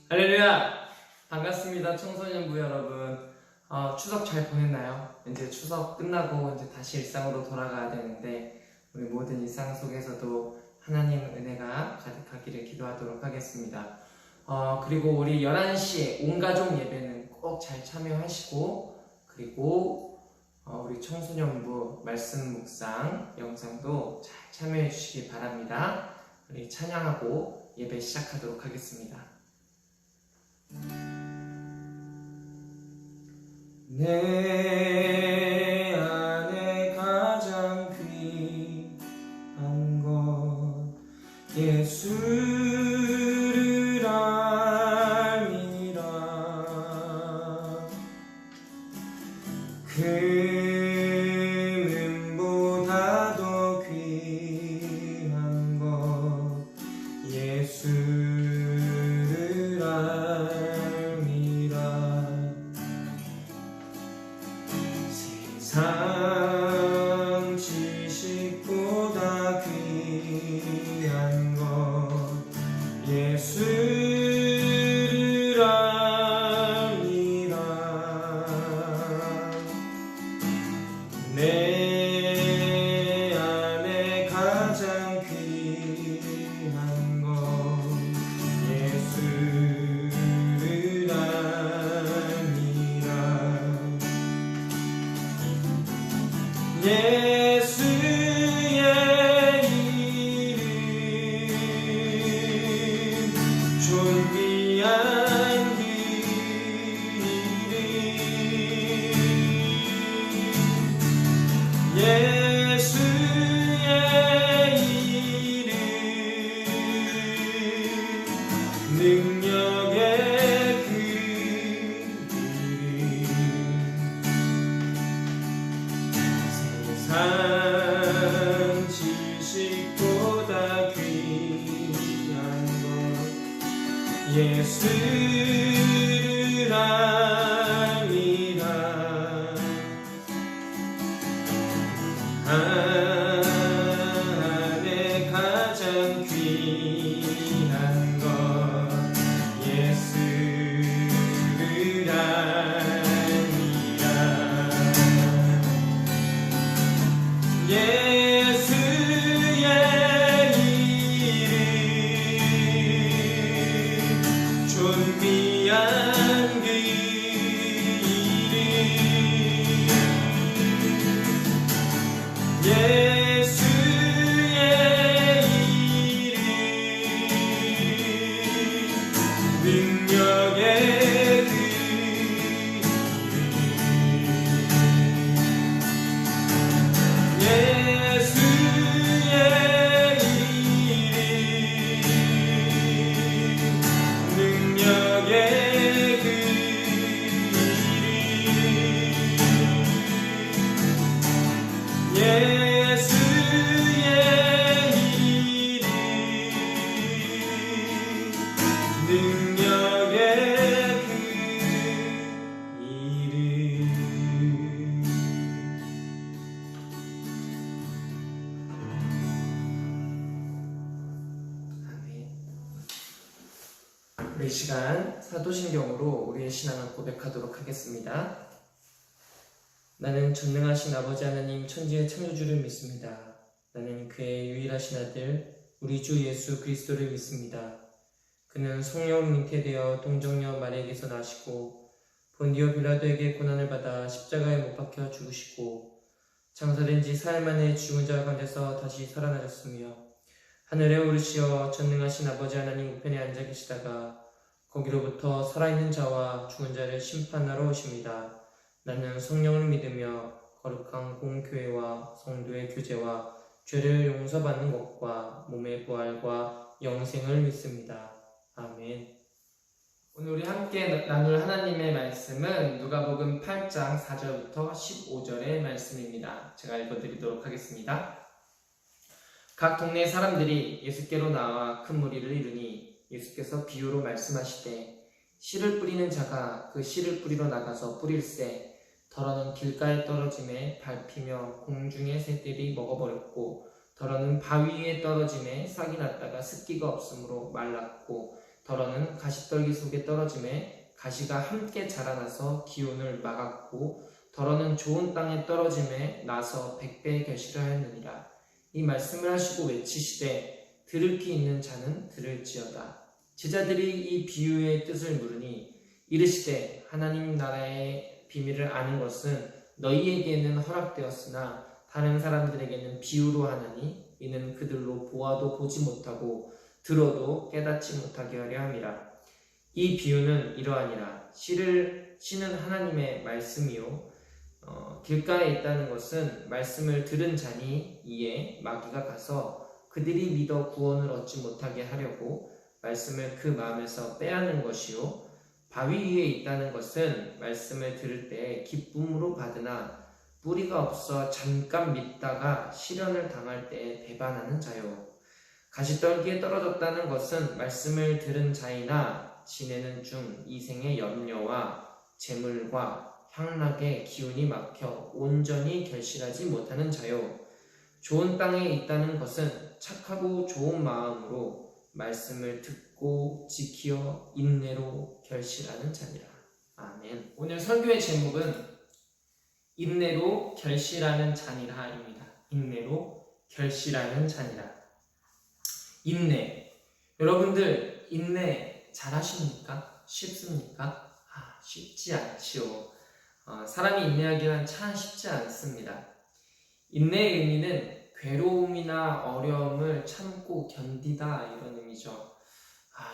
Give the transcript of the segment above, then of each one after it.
할렐루야! 반갑습니다, 청소년부 여러분. 추석 잘 보냈나요? 이제 추석 끝나고 이제 다시 일상으로 돌아가야 되는데 우리 모든 일상 속에서도 하나님 은혜가 가득하기를 기도하도록 하겠습니다. 그리고 우리 11시에 온가족 예배는 꼭 잘 참여하시고, 그리고 우리 청소년부 말씀 묵상 영상도 잘 참여해 주시기 바랍니다. 우리 찬양하고 예배 시작하도록 하겠습니다. 내 안에 가장 귀한 것 예수를 알미라. 금보다 더 귀한 것 예수를 알미라. 세상 지식보다 귀한 것 예수를 알미라. 내 안에 가장 귀한 것 예수를 알미라. 예수의 이름 존귀한 그 이름 예수의 이름 능력의 그 이름 세상 지식보다 귀한 것 예수를 알미라. 안에 가장 귀한 것 예수를 알미라. 예수의 이름 존귀한 그 이름 예수의 이름 능력의 그 이름 예수의 이름 능력의 그 이름 예수의 이름 능력의 그 이름. 아멘. 우리 이 시간 사도신경으로 우리의 신앙을 고백하도록 하겠습니다. 나는 전능하신 아버지 하나님 천지의 창조주를 믿습니다. 나는 그의 유일하신 아들 우리 주 예수 그리스도를 믿습니다. 그는 성령 잉태되어 동정녀 마리아에게서 나시고 본디오 빌라도에게 고난을 받아 십자가에 못 박혀 죽으시고 장사된 지 사흘 만에 죽은 자 가운데서 다시 살아나셨으며 하늘에 오르시어 전능하신 아버지 하나님 우편에 앉아 계시다가 거기로부터 살아있는 자와 죽은 자를 심판하러 오십니다. 나는 성령을 믿으며 거룩한 공교회와 성도의 교제와 죄를 용서받는 것과 몸의 부활과 영생을 믿습니다. 아멘. 오늘 우리 함께 나눌 하나님의 말씀은 누가복음 8장 4절부터 15절의 말씀입니다. 제가 읽어드리도록 하겠습니다. 각 동네 사람들이 예수께로 나와 큰 무리를 이루니 예수께서 비유로 말씀하시되 씨를 뿌리는 자가 그 씨를 뿌리러 나가서 뿌릴새 더러는 길가에 떨어짐에 밟히며 공중의 새들이 먹어버렸고 더러는 바위 위에 떨어짐에 싹이 났다가 습기가 없으므로 말랐고 더러는 가시떨기 속에 떨어짐에 가시가 함께 자라나서 기운을 막았고 더러는 좋은 땅에 떨어짐에 나서 100배의 결실을 하였느니라. 이 말씀을 하시고 외치시되 들을 귀 있는 자는 들을지어다. 제자들이 이 비유의 뜻을 물으니 이르시되 하나님 나라의 비밀을 아는 것은 너희에게는 허락되었으나 다른 사람들에게는 비유로 하나니 이는 그들로 보아도 보지 못하고 들어도 깨닫지 못하게 하려 함이라. 이 비유는 이러하니라. 씨는 하나님의 말씀이요 길가에 있다는 것은 말씀을 들은 자니 이에 마귀가 가서 그들이 믿어 구원을 얻지 못하게 하려고 말씀을 그 마음에서 빼앗는 것이요 바위 위에 있다는 것은 말씀을 들을 때 기쁨으로 받으나 뿌리가 없어 잠깐 믿다가 시련을 당할 때 배반하는 자요. 가시떨기에 떨어졌다는 것은 말씀을 들은 자이나 지내는 중 이생의 염려와 재물과 향락에 기운이 막혀 온전히 결실하지 못하는 자요. 좋은 땅에 있다는 것은 착하고 좋은 마음으로 말씀을 듣고 지키어 인내로 결실하는 자니라. 아멘. 오늘 설교의 제목은 인내로 결실하는 자니라입니다. 인내로 결실하는 자니라. 인내. 여러분들 인내 잘하십니까? 쉽습니까? 쉽지 않지요. 사람이 인내하기는 참 쉽지 않습니다. 인내의 의미는 괴로움이나 어려움을 참고 견디다 이런 의미죠.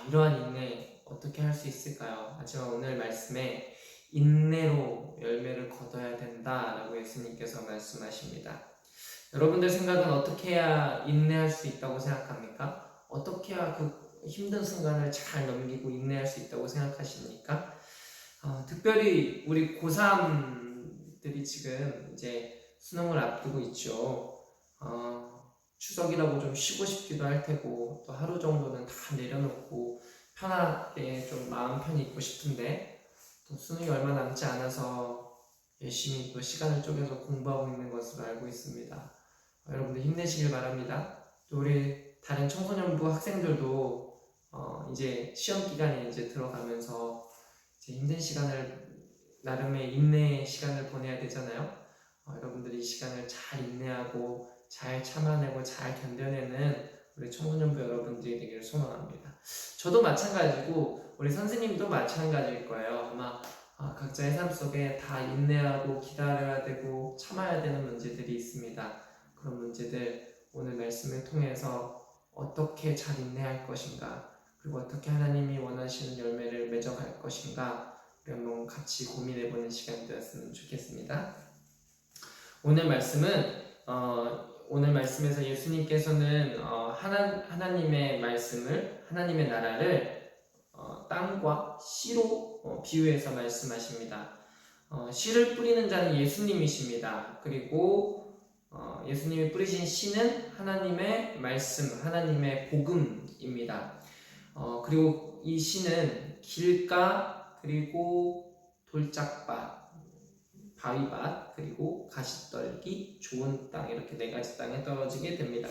이러한 인내 어떻게 할 수 있을까요? 하지만 오늘 말씀에 인내로 열매를 거둬야 된다라고 예수님께서 말씀하십니다. 여러분들 생각은 어떻게 해야 인내할 수 있다고 생각합니까? 어떻게 해야 그 힘든 순간을 잘 넘기고 인내할 수 있다고 생각하십니까? 특별히 우리 고3들이 지금 이제 수능을 앞두고 있죠. 추석이라고 좀 쉬고 싶기도 할 테고 또 하루 정도는 다 내려놓고 편하게 좀 마음 편히 있고 싶은데 또 수능이 얼마 남지 않아서 열심히 또 시간을 쪼개서 공부하고 있는 것으로 알고 있습니다. 여러분들 힘내시길 바랍니다. 또 우리 다른 청소년부 학생들도 이제 시험 기간에 이제 들어가면서 이제 힘든 시간을 나름의 인내의 시간을 보내야 되잖아요. 여러분들이 이 시간을 잘 인내하고 잘 참아내고 잘 견뎌내는 우리 청소년부 여러분들이 되기를 소망합니다. 저도 마찬가지고 우리 선생님도 마찬가지일 거예요. 아마 각자의 삶 속에 다 인내하고 기다려야 되고 참아야 되는 문제들이 있습니다. 그런 문제들 오늘 말씀을 통해서 어떻게 잘 인내할 것인가, 그리고 어떻게 하나님이 원하시는 열매를 맺어갈 것인가 우리 한번 같이 고민해보는 시간 되었으면 좋겠습니다. 오늘 말씀에서 예수님께서는 하나님의 말씀을, 하나님의 나라를 땅과 씨로 비유해서 말씀하십니다. 씨를 뿌리는 자는 예수님이십니다. 그리고 예수님이 뿌리신 씨는 하나님의 말씀, 하나님의 복음입니다. 그리고 이 씨는 길가, 그리고 돌짝밭, 바위밭, 그리고 가시떨기, 좋은 땅, 이렇게 네 가지 땅에 떨어지게 됩니다.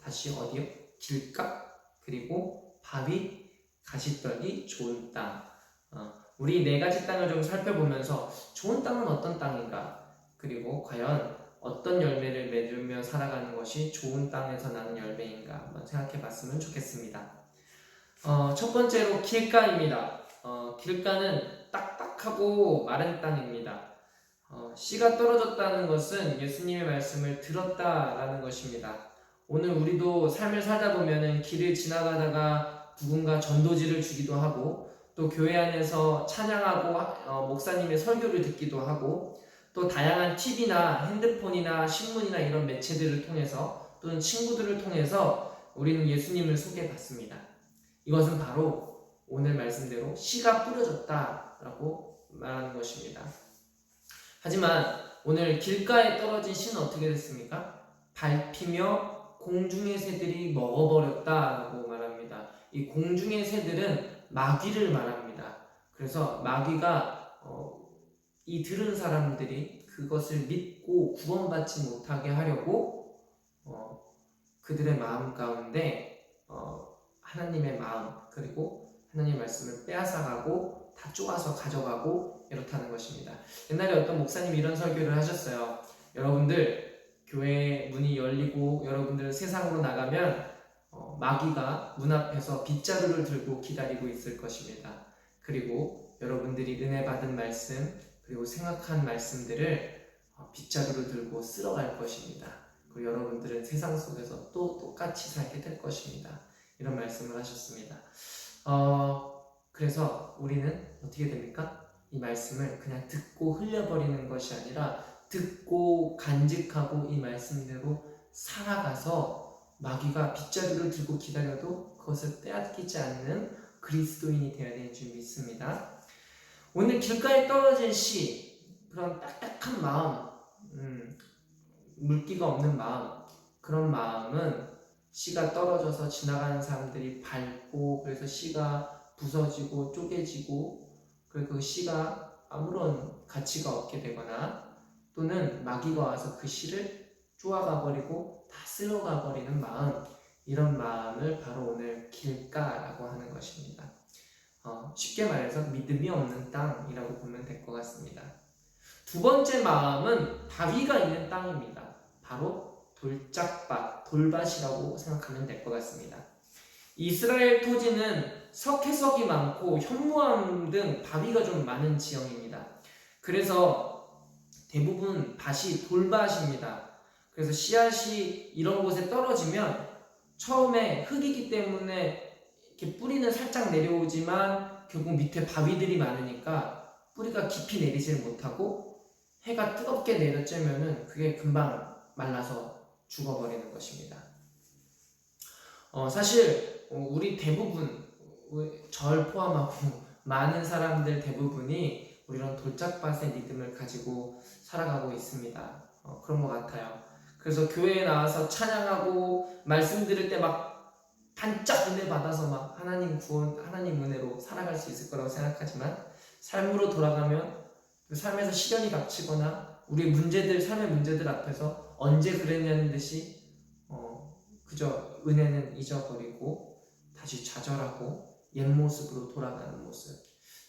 다시 어디요? 길가, 그리고 바위, 가시떨기, 좋은 땅. 우리 네 가지 땅을 좀 살펴보면서 좋은 땅은 어떤 땅인가? 그리고 과연 어떤 열매를 맺으며 살아가는 것이 좋은 땅에서 나는 열매인가? 한번 생각해 봤으면 좋겠습니다. 첫 번째로 길가입니다. 길가는 딱딱하고 마른 땅입니다. 씨가 떨어졌다는 것은 예수님의 말씀을 들었다라는 것입니다. 오늘 우리도 삶을 살다 보면은 길을 지나가다가 누군가 전도지를 주기도 하고 또 교회 안에서 찬양하고 목사님의 설교를 듣기도 하고 또 다양한 TV나 핸드폰이나 신문이나 이런 매체들을 통해서 또는 친구들을 통해서 우리는 예수님을 소개받습니다. 이것은 바로 오늘 말씀대로 씨가 뿌려졌다라고 말하는 것입니다. 하지만 오늘 길가에 떨어진 씨는 어떻게 됐습니까? 밟히며 공중의 새들이 먹어버렸다라고 말합니다. 이 공중의 새들은 마귀를 말합니다. 그래서 마귀가 이 들은 사람들이 그것을 믿고 구원받지 못하게 하려고 그들의 마음 가운데 하나님의 마음, 그리고 하나님 말씀을 빼앗아가고 다 쪼아서 가져가고 이렇다는 것입니다. 옛날에 어떤 목사님이 이런 설교를 하셨어요. 여러분들 교회 문이 열리고 여러분들 세상으로 나가면 마귀가 문 앞에서 빗자루를 들고 기다리고 있을 것입니다. 그리고 여러분들이 은혜 받은 말씀 그리고 생각한 말씀들을 빗자루를 들고 쓸어갈 것입니다. 그리고 여러분들은 세상 속에서 또 똑같이 살게 될 것입니다. 이런 말씀을 하셨습니다. 그래서 우리는 어떻게 됩니까? 이 말씀을 그냥 듣고 흘려버리는 것이 아니라 듣고 간직하고 이 말씀대로 살아가서 마귀가 빗자루를 들고 기다려도 그것을 빼앗기지 않는 그리스도인이 되어야 되는 줄 믿습니다. 오늘 길가에 떨어진 씨, 그런 딱딱한 마음, 물기가 없는 마음, 그런 마음은 씨가 떨어져서 지나가는 사람들이 밟고 그래서 씨가 부서지고 쪼개지고 그리고 그 씨가 아무런 가치가 없게 되거나 또는 마귀가 와서 그 씨를 쪼아가 버리고 다 쓸어가 버리는 마음, 이런 마음을 바로 오늘 길가라고 하는 것입니다. 쉽게 말해서 믿음이 없는 땅이라고 보면 될 것 같습니다. 두 번째 마음은 바위가 있는 땅입니다. 바로 돌짝밭, 돌밭이라고 생각하면 될 것 같습니다. 이스라엘 토지는 석회석이 많고 현무암 등 바위가 좀 많은 지형입니다. 그래서 대부분 밭이 돌밭입니다. 그래서 씨앗이 이런 곳에 떨어지면 처음에 흙이기 때문에 이렇게 뿌리는 살짝 내려오지만 결국 밑에 바위들이 많으니까 뿌리가 깊이 내리질 못하고 해가 뜨겁게 내려쬐면은 그게 금방 말라서 죽어버리는 것입니다. 사실 우리 대부분 절 포함하고 많은 사람들 대부분이 이런 돌짝밭의 믿음을 가지고 살아가고 있습니다. 그런 것 같아요. 그래서 교회에 나와서 찬양하고 말씀 들을 때 막 반짝 은혜 받아서 막 하나님 구원, 하나님 은혜로 살아갈 수 있을 거라고 생각하지만 삶으로 돌아가면 그 삶에서 시련이 닥치거나 우리의 문제들, 삶의 문제들 앞에서 언제 그랬냐는 듯이 그저 은혜는 잊어버리고 다시 좌절하고 옛 모습으로 돌아가는 모습,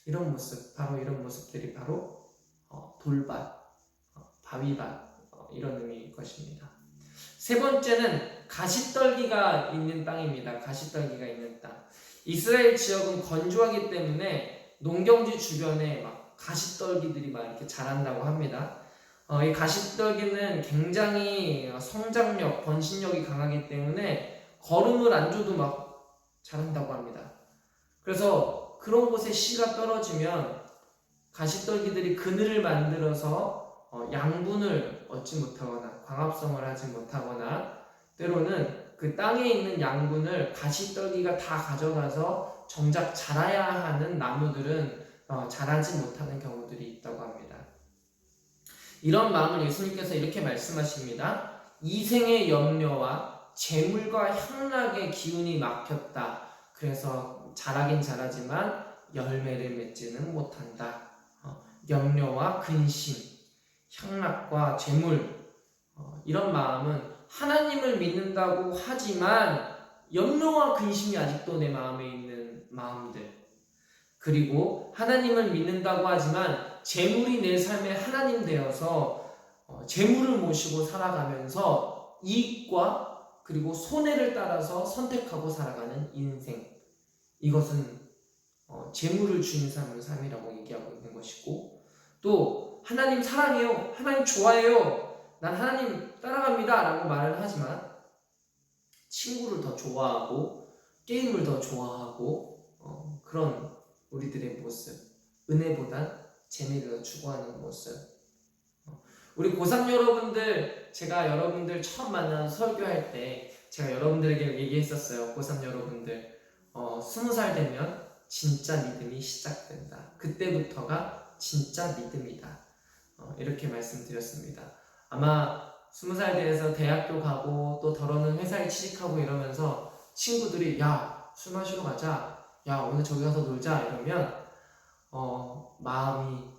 이런 모습, 바로 이런 모습들이 바로 돌밭, 바위밭, 이런 의미일 것입니다. 세 번째는 가시떨기가 있는 땅입니다. 가시떨기가 있는 땅. 이스라엘 지역은 건조하기 때문에 농경지 주변에 막 가시떨기들이 막 이렇게 자란다고 합니다. 이 가시떨기는 굉장히 성장력, 번식력이 강하기 때문에 거름을 안 줘도 막 자란다고 합니다. 그래서 그런 곳에 씨가 떨어지면 가시떨기들이 그늘을 만들어서 양분을 얻지 못하거나 광합성을 하지 못하거나 때로는 그 땅에 있는 양분을 가시떨기가 다 가져가서 정작 자라야 하는 나무들은 자라지 못하는 경우들이 있다고 합니다. 이런 마음을 예수님께서 이렇게 말씀하십니다. 이생의 염려와 재물과 향락의 기운이 막혔다. 그래서 자라긴 자라지만 열매를 맺지는 못한다. 염려와 근심, 향락과 재물, 이런 마음은 하나님을 믿는다고 하지만 염려와 근심이 아직도 내 마음에 있는 마음들, 그리고 하나님을 믿는다고 하지만 재물이 내 삶의 하나님 되어서 재물을 모시고 살아가면서 이익과 그리고 손해를 따라서 선택하고 살아가는 인생, 이것은 재물을 주인 삶이라고 얘기하고 있는 것이고, 또 하나님 사랑해요, 하나님 좋아해요, 난 하나님 따라갑니다 라고 말을 하지만 친구를 더 좋아하고 게임을 더 좋아하고 그런 우리들의 모습, 은혜보단 재미를 더 추구하는 모습. 우리 고3 여러분들, 제가 여러분들 처음 만나서 설교할 때 제가 여러분들에게 얘기했었어요. 고3 여러분들 20살 되면 진짜 믿음이 시작된다. 그때부터가 진짜 믿음이다. 이렇게 말씀드렸습니다. 아마 20살 돼서 대학교 가고 또 더러는 회사에 취직하고 이러면서 친구들이 야, 술 마시러 가자, 야, 오늘 저기 가서 놀자 이러면 마음이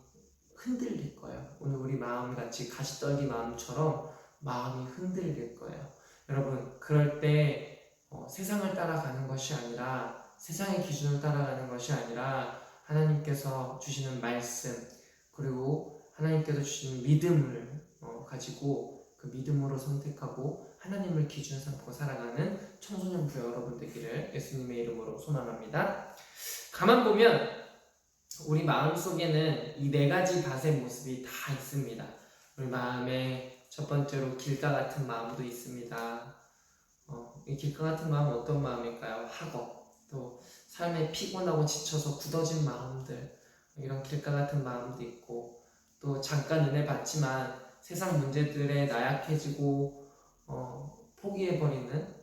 흔들릴 거예요. 오늘 우리 마음같이 가시떨기 마음처럼 마음이 흔들릴 거예요. 여러분, 그럴 때 세상을 따라가는 것이 아니라 세상의 기준을 따라가는 것이 아니라 하나님께서 주시는 말씀, 그리고 하나님께서 주시는 믿음을 가지고 그 믿음으로 선택하고 하나님을 기준 삼고 살아가는 청소년부 여러분 되기를 예수님의 이름으로 소망합니다. 가만 보면 우리 마음속에는 이 4가지 밭의 모습이 다 있습니다. 우리 마음에 첫 번째로 길가 같은 마음도 있습니다. 이 길가 같은 마음은 어떤 마음일까요? 학업, 또 삶에 피곤하고 지쳐서 굳어진 마음들, 이런 길가 같은 마음도 있고, 또 잠깐 은혜 받지만 세상 문제들에 나약해지고 포기해버리는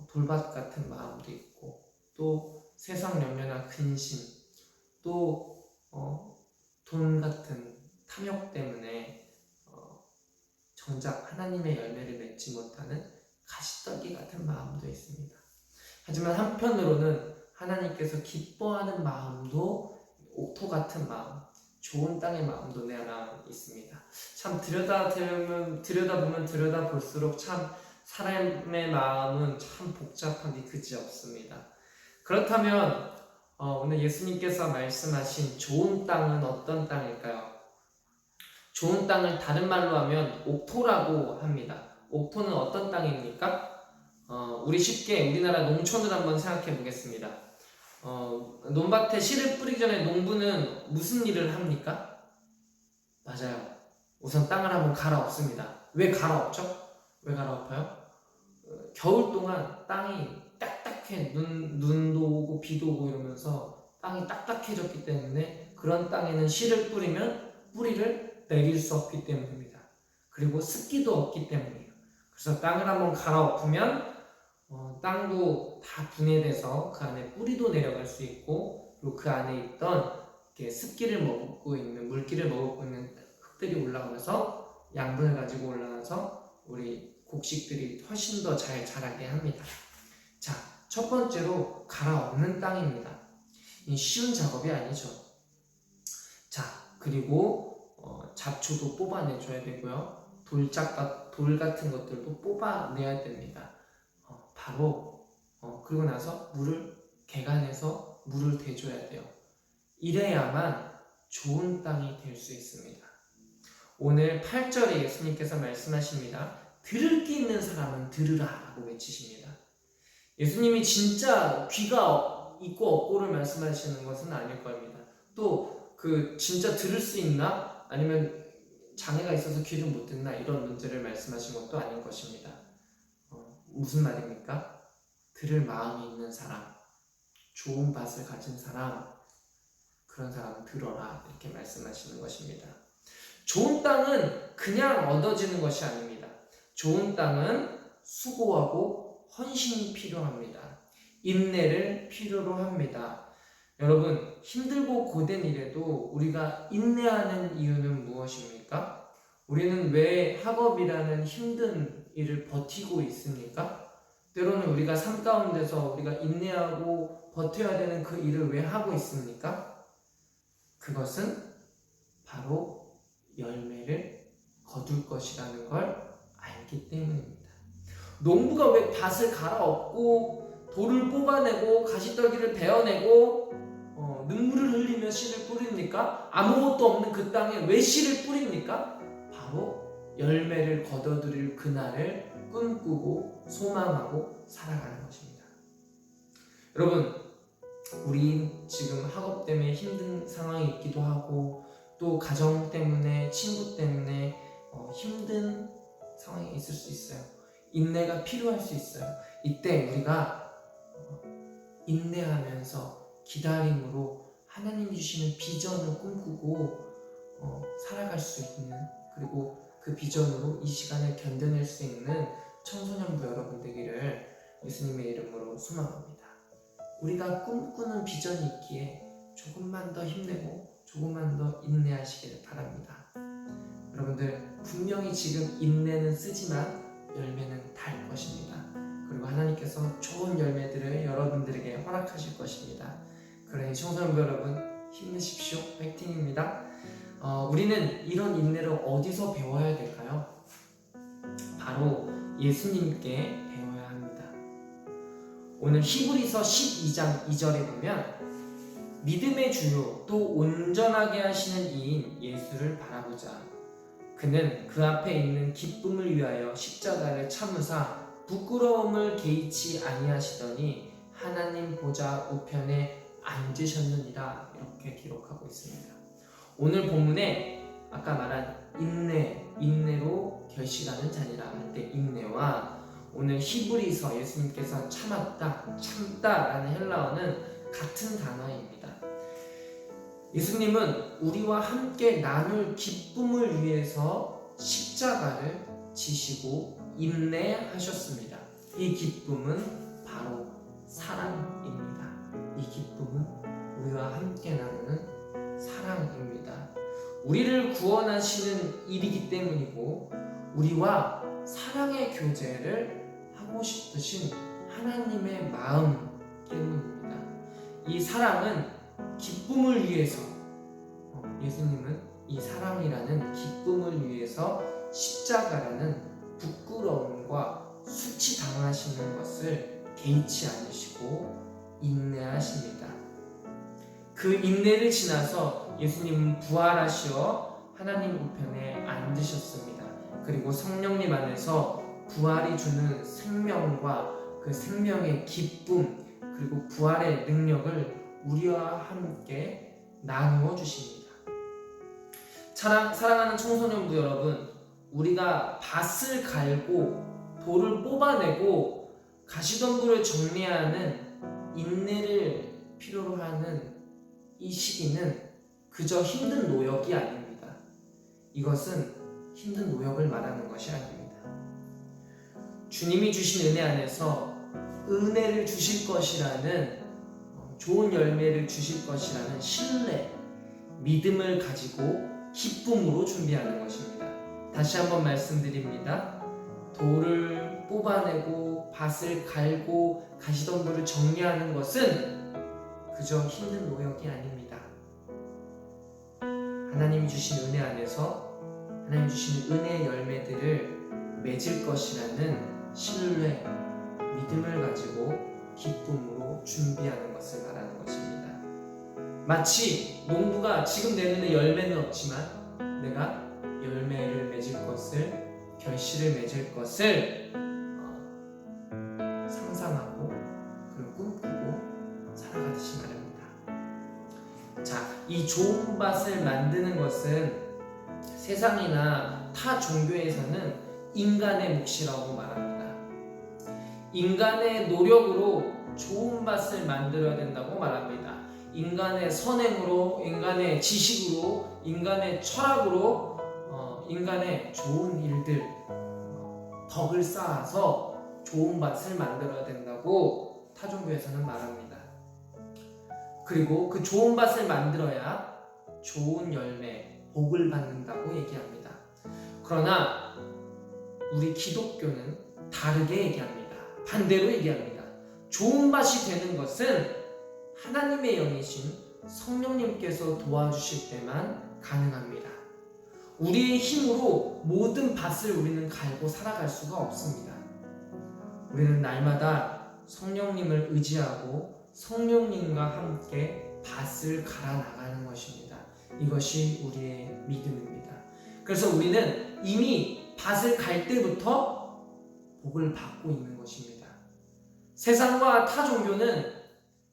돌밭 같은 마음도 있고, 또 세상 연면한 근심, 또 돈 같은 탐욕 때문에 정작 하나님의 열매를 맺지 못하는 가시떨기 같은 마음도 있습니다. 하지만 한편으로는 하나님께서 기뻐하는 마음도 옥토 같은 마음, 좋은 땅의 마음도 내 안에 있습니다. 참 들여다보면 들여다볼수록 참 사람의 마음은 참 복잡하기 그지없습니다. 그렇다면 오늘 예수님께서 말씀하신 좋은 땅은 어떤 땅일까요? 좋은 땅을 다른 말로 하면 옥토라고 합니다. 옥토는 어떤 땅입니까? 우리 쉽게 우리나라 농촌을 한번 생각해 보겠습니다. 논밭에 씨를 뿌리기 전에 농부는 무슨 일을 합니까? 맞아요. 우선 땅을 한번 갈아엎습니다. 왜 갈아엎죠? 왜 갈아엎어요? 겨울 동안 땅이 딱딱해, 눈도 오고 비도 오고 이러면서 땅이 딱딱해졌기 때문에 그런 땅에는 씨를 뿌리면 뿌리를 내릴 수 없기 때문입니다. 그리고 습기도 없기 때문이에요. 그래서 땅을 한번 갈아엎으면 땅도 다 분해돼서 그 안에 뿌리도 내려갈 수 있고, 그리고 그 안에 있던 습기를 머금고 있는, 물기를 머금고 있는 흙들이 올라오면서 양분을 가지고 올라가서 우리 곡식들이 훨씬 더 잘 자라게 합니다. 자, 첫 번째로 갈아엎는 땅입니다. 이 쉬운 작업이 아니죠. 자, 그리고 잡초도 뽑아내줘야 되고요. 돌 같은 것들도 뽑아내야 됩니다. 그리고 나서 물을 개간해서 물을 대줘야 돼요. 이래야만 좋은 땅이 될 수 있습니다. 오늘 8절에 예수님께서 말씀하십니다. 들을 게 있는 사람은 들으라 라고 외치십니다. 예수님이 진짜 귀가 있고 없고를 말씀하시는 것은 아닐 겁니다. 또 진짜 들을 수 있나? 아니면 장애가 있어서 귀를 못 듣나? 이런 문제를 말씀하신 것도 아닐 것입니다. 무슨 말입니까? 들을 마음이 있는 사람, 좋은 밭을 가진 사람, 그런 사람은 들어라 이렇게 말씀하시는 것입니다. 좋은 땅은 그냥 얻어지는 것이 아닙니다. 좋은 땅은 수고하고 헌신이 필요합니다. 인내를 필요로 합니다. 여러분, 힘들고 고된 일에도 우리가 인내하는 이유는 무엇입니까? 우리는 왜 학업이라는 힘든 일을 버티고 있습니까? 때로는 우리가 삶 가운데서 우리가 인내하고 버텨야 되는 그 일을 왜 하고 있습니까? 그것은 바로 열매를 거둘 것이라는 걸 알기 때문입니다. 농부가 왜 밭을 갈아엎고 돌을 뽑아내고 가시떨기를 베어내고 눈물을 흘리며 씨를 뿌립니까? 아무것도 없는 그 땅에 왜 씨를 뿌립니까? 바로 열매를 거둬들일 그날을 꿈꾸고 소망하고 살아가는 것입니다. 여러분, 우리 지금 학업 때문에 힘든 상황이 있기도 하고, 또 가정 때문에, 친구 때문에 힘든 상황이 있을 수 있어요. 인내가 필요할 수 있어요. 이때 우리가 인내하면서 기다림으로 하나님 주시는 비전을 꿈꾸고 살아갈 수 있는, 그리고 그 비전으로 이 시간을 견뎌낼 수 있는 청소년부 여러분 되기를 예수님의 이름으로 소망합니다. 우리가 꿈꾸는 비전이 있기에 조금만 더 힘내고 조금만 더 인내하시기를 바랍니다. 여러분들, 분명히 지금 인내는 쓰지만 열매는 달 것입니다. 그리고 하나님께서 좋은 열매들을 여러분들에게 허락하실 것입니다. 그러니 청소년부 여러분, 힘내십시오. 화이팅입니다. 우리는 이런 인내를 어디서 배워야 될까요? 바로 예수님께 배워야 합니다. 오늘 히브리서 12장 2절에 보면 믿음의 주요 또 온전하게 하시는 이인 예수를 바라보자. 그는 그 앞에 있는 기쁨을 위하여 십자가를 참으사 부끄러움을 개의치 아니하시더니 하나님 보좌 우편에 앉으셨느니라. 이렇게 기록하고 있습니다. 오늘 본문에 아까 말한 인내로 결실하는 자니라 할 때 인내와 오늘 히브리서 예수님께서 참다라는 헬라어는 같은 단어입니다. 예수님은 우리와 함께 나눌 기쁨을 위해서 십자가를 지시고 인내하셨습니다. 이 기쁨은 바로 사랑입니다. 이 기쁨은 우리와 함께 나누는 사랑입니다. 우리를 구원하시는 일이기 때문이고 우리와 사랑의 교제를 하고 싶으신 하나님의 마음 때문입니다. 이 사랑은 기쁨을 위해서 예수님은 이 사랑이라는 기쁨을 위해서 십자가라는 부끄러움과 수치당하시는 것을 개의치 않으시고 인내하십니다. 그 인내를 지나서 예수님은 부활하시어 하나님 우편에 앉으셨습니다. 그리고 성령님 안에서 부활이 주는 생명과 그 생명의 기쁨 그리고 부활의 능력을 우리와 함께 나누어 주십니다. 사랑하는 청소년부 여러분, 우리가 밭을 갈고 돌을 뽑아내고 가시덤불을 정리하는 인내를 필요로 하는 이 시기는 그저 힘든 노역이 아닙니다. 이것은 힘든 노역을 말하는 것이 아닙니다. 주님이 주신 은혜 안에서 은혜를 주실 것이라는 좋은 열매를 주실 것이라는 신뢰, 믿음을 가지고 기쁨으로 준비하는 것입니다. 다시 한번 말씀드립니다. 돌을 뽑아내고 밭을 갈고 가시덤불을 정리하는 것은 그저 힘든 노역이 아닙니다. 하나님이 주신 은혜 안에서 하나님 주신 은혜의 열매들을 맺을 것이라는 신뢰, 믿음을 가지고 기쁨으로 준비하는 것을 말하는 것입니다. 마치 농부가 지금 내 눈에 열매는 없지만 내가 열매를 맺을 것을, 결실을 맺을 것을 상상하고 그리고 꿈꾸고 살아가듯이 말합니다. 자, 이 좋은 밭을 만드는 것은 세상이나 타 종교에서는 인간의 몫이라고 말합니다. 인간의 노력으로 좋은 밭을 만들어야 된다고 말합니다. 인간의 선행으로, 인간의 지식으로, 인간의 철학으로, 인간의 좋은 일들, 덕을 쌓아서 좋은 밭을 만들어야 된다고 타종교에서는 말합니다. 그리고 그 좋은 밭을 만들어야 좋은 열매, 복을 받는다고 얘기합니다. 그러나 우리 기독교는 다르게 얘기합니다. 반대로 얘기합니다. 좋은 밭이 되는 것은 하나님의 영이신 성령님께서 도와주실 때만 가능합니다. 우리의 힘으로 모든 밭을 우리는 갈고 살아갈 수가 없습니다. 우리는 날마다 성령님을 의지하고 성령님과 함께 밭을 갈아 나가는 것입니다. 이것이 우리의 믿음입니다. 그래서 우리는 이미 밭을 갈 때부터 복을 받고 있는 것입니다. 세상과 타 종교는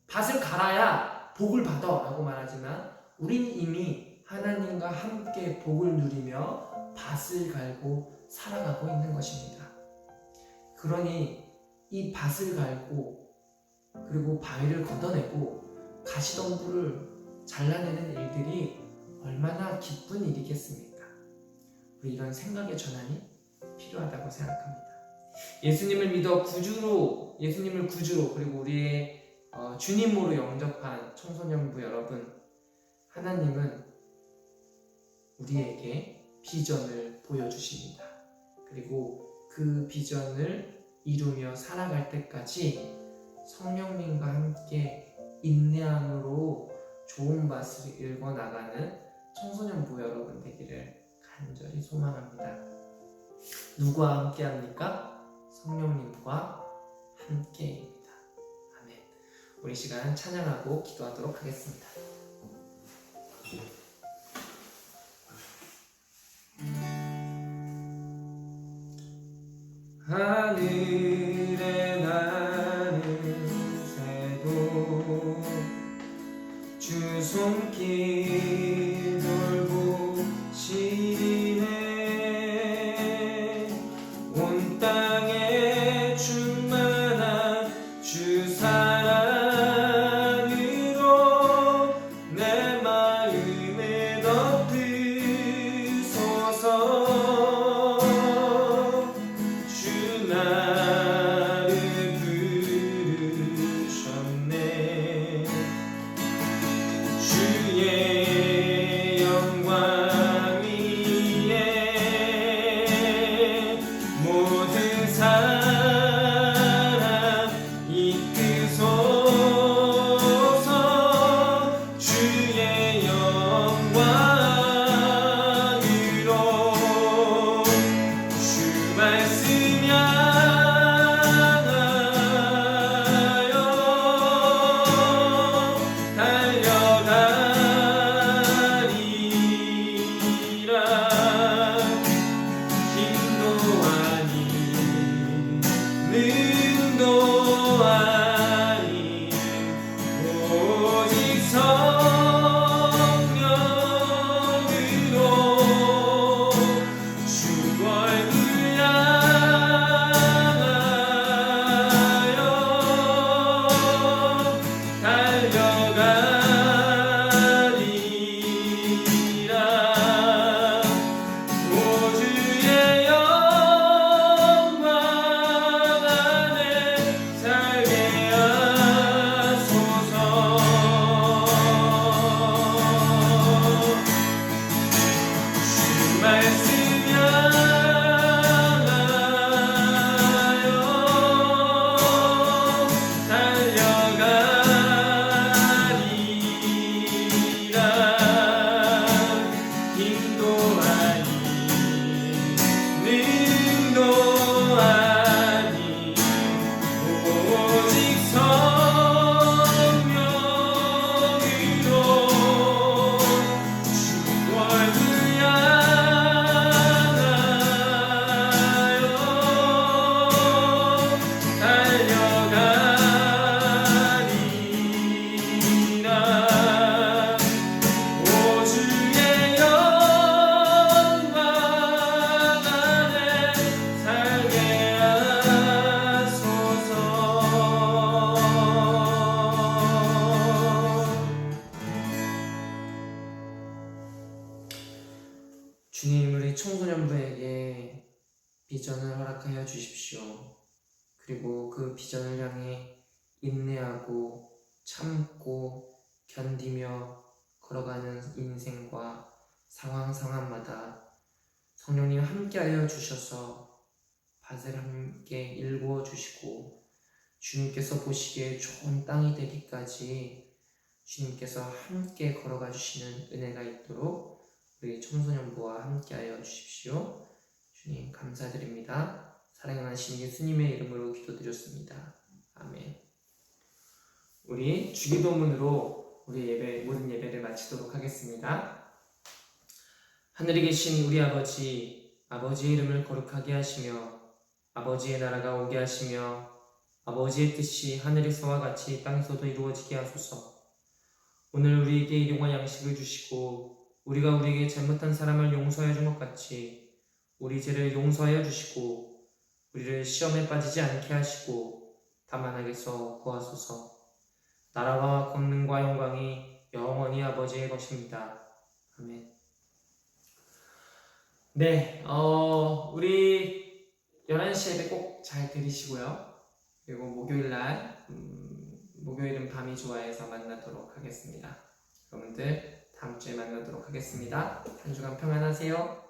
밭을 갈아야 복을 받아 라고 말하지만 우리는 이미 하나님과 함께 복을 누리며 밭을 갈고 살아가고 있는 것입니다. 그러니 이 밭을 갈고 그리고 바위를 걷어내고 가시덤불을 잘라내는 일들이 얼마나 기쁜 일이겠습니까? 우리 이런 생각의 전환이 필요하다고 생각합니다. 예수님을 믿어 예수님을 구주로 그리고 우리의 주님으로 영접한 청소년부 여러분, 하나님은 우리에게 비전을 보여주십니다. 그리고 그 비전을 이루며 살아갈 때까지 성령님과 함께 인내함으로 좋은 밭을 읽어나가는 청소년부 여러분 되기를 간절히 소망합니다. 누구와 함께 합니까? 성령님과 함께입니다. 우리 시간 찬양하고 기도하도록 하겠습니다. 하늘에 나는 새도 주 손길 돌보시네. 온 땅에 충만한 주 사랑으로 내 마음을 덮으소서. 주 나를 부르셨네. 주의 영광 위에 모든 사람 이끄소서. 주의 영광으로 주 말씀 향하여 달려가리라. 힘도 아닌 능도 아닌 오직 성령으로 주 얼굴 향하여 달려가리라. 오 주의 영광 안에 살게 하소서. 주 말씀 향하여 달려가리라. 힘도 아닌 능도 아닌 오직 성령으로 주 얼굴 향하여 달려가리라. 오 주의 영광 안에 살게 하소서. 주님, 우리 청소년부에게 비전을 허락하여 주십시오. 그리고 그 비전을 향해 인내하고 참고 견디며 걸어가는 인생과 상황마다 성령님 함께하여 주셔서 밭을 함께 일구어 주시고 주님께서 보시기에 좋은 땅이 되기까지 주님께서 함께 걸어가 주시는 은혜가 있도록 우리 청소년부와 함께하여 주십시오. 주님 감사드립니다. 사랑하신 예수님의 이름으로 기도드렸습니다. 아멘. 우리 주기도문으로 우리 모든 예배를 마치도록 하겠습니다. 하늘에 계신 우리 아버지, 아버지의 이름을 거룩하게 하시며 아버지의 나라가 오게 하시며 아버지의 뜻이 하늘에서와 같이 땅에서도 이루어지게 하소서. 오늘 우리에게 일용할 양식을 주시고 우리가 우리에게 잘못한 사람을 용서하여 준 것 같이 우리 죄를 용서하여 주시고 우리를 시험에 빠지지 않게 하시고 다만 악에서 구하소서. 나라와 권능과 영광이 영원히 아버지의 것입니다. 아멘. 네, 우리 11시 예배 꼭 잘 들으시고요. 그리고 목요일은 밤이 좋아해서 만나도록 하겠습니다. 여러분들 다음 주에 만나도록 하겠습니다. 한 주간 평안하세요.